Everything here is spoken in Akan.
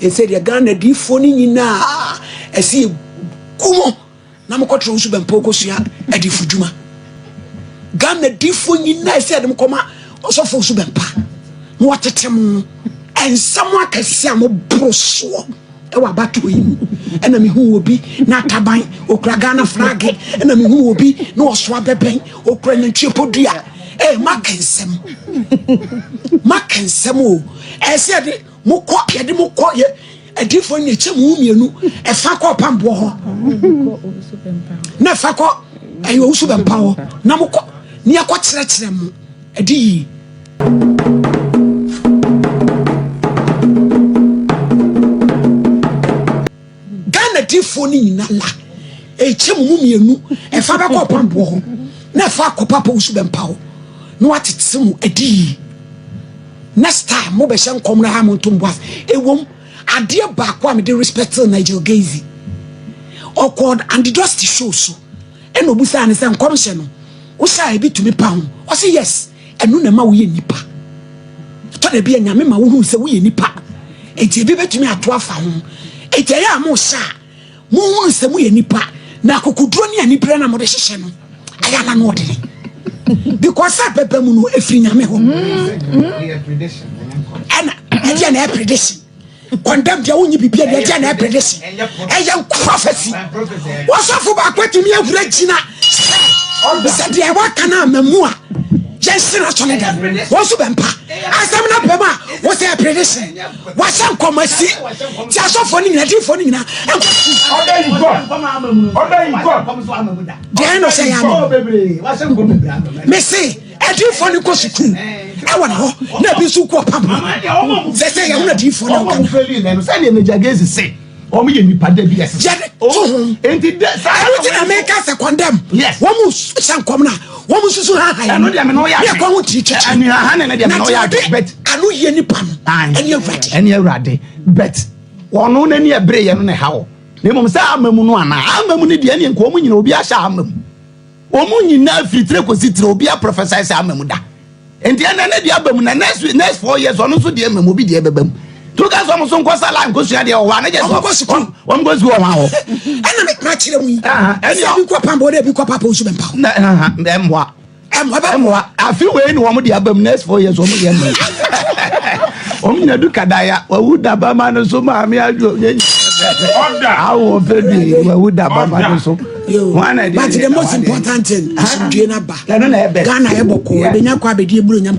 e said ya Ghana di phone nyina e se kumo na mokotro Owusu Bempah okosua e di fudwuma Ghana di phone nyina e said mkoma osofo Owusu Bempah no watetem ensam akase am broso e wa bato yi ena me hu obi na taban okura Ghana flag ena me hu obi na oso abeben okura nantwie podua makensem o e said mukọ yede mukọ ye adifo ni eche mu mienu e fa kọ Opambour ho na fa kọ ayo Owusu Bempah ho na mukọ ni akọ kire mu edi Ghana difo ni nyina la eche mu mienu e fa ba kọ Opambour ho na fa kọ papa Owusu Bempah ho no atete mu edi next time mo be shen komra ha mo ntombwas ewom ade ba kwa me dey respect Nigel Gazi okod and just show so eno busa ne se nkom hye no wo sha e bi tumi pa ho o say yes enu na ma wo ye nipa to de bia nyame ma wo hu se wo ye nipa enti bi betumi ato afa ho enti ya mo sha mo hu se mo ye nipa na akokuduro ne ani pre na mo de hyehye no aya na no de because I pepper mu no efri nyame ho and again a prediction condemn dia wonyi bibia dia again a prediction eya prophecy wasafo ba kwatimi awura gina se dia waka na mamu a jensen atone da Owusu Bempah asam na pema wo say prediction wasan komasi ti asofo ni nyina difo ni nyina order you go dia no say am me say difo ni ko suku e wona ho na bi su ko Opambour say ya wona difo na ko feli na no say na Jagezi say o me ye nipa da bi yes enti sa na make us condemn wo mu sankom na wo mu susu ha ha no dia me no ya ko ho chichi ani ha na dia me no ya bet anu ye nipa no eni awrade bet wono na ni ebre ye no ne ha wo ne mom sa amamu no ana amamu ne dia ne nko mu nyina obi ahya amamu o mu nyina fitire ko sitire obi a prophesy sa amamu da enti ana na dia abamu na next 4 years ono so dia amamu bi dia bebam to ka so mo so nko sala nko sua dia wo ana je so won go zu wo ha ho ana me kra kire mu eni bi ko Opambour de bi ko papa Owusu Bempah na emwa afi we ni wo mo dia abamu next 4 years wo mo dia amamu o mi na du kadaya wo da ba ma no so ma mi ajo order awo fedi wo da ba ma no so but the most important thing is Ghana Ghana e boko e nya kwa be die buru nya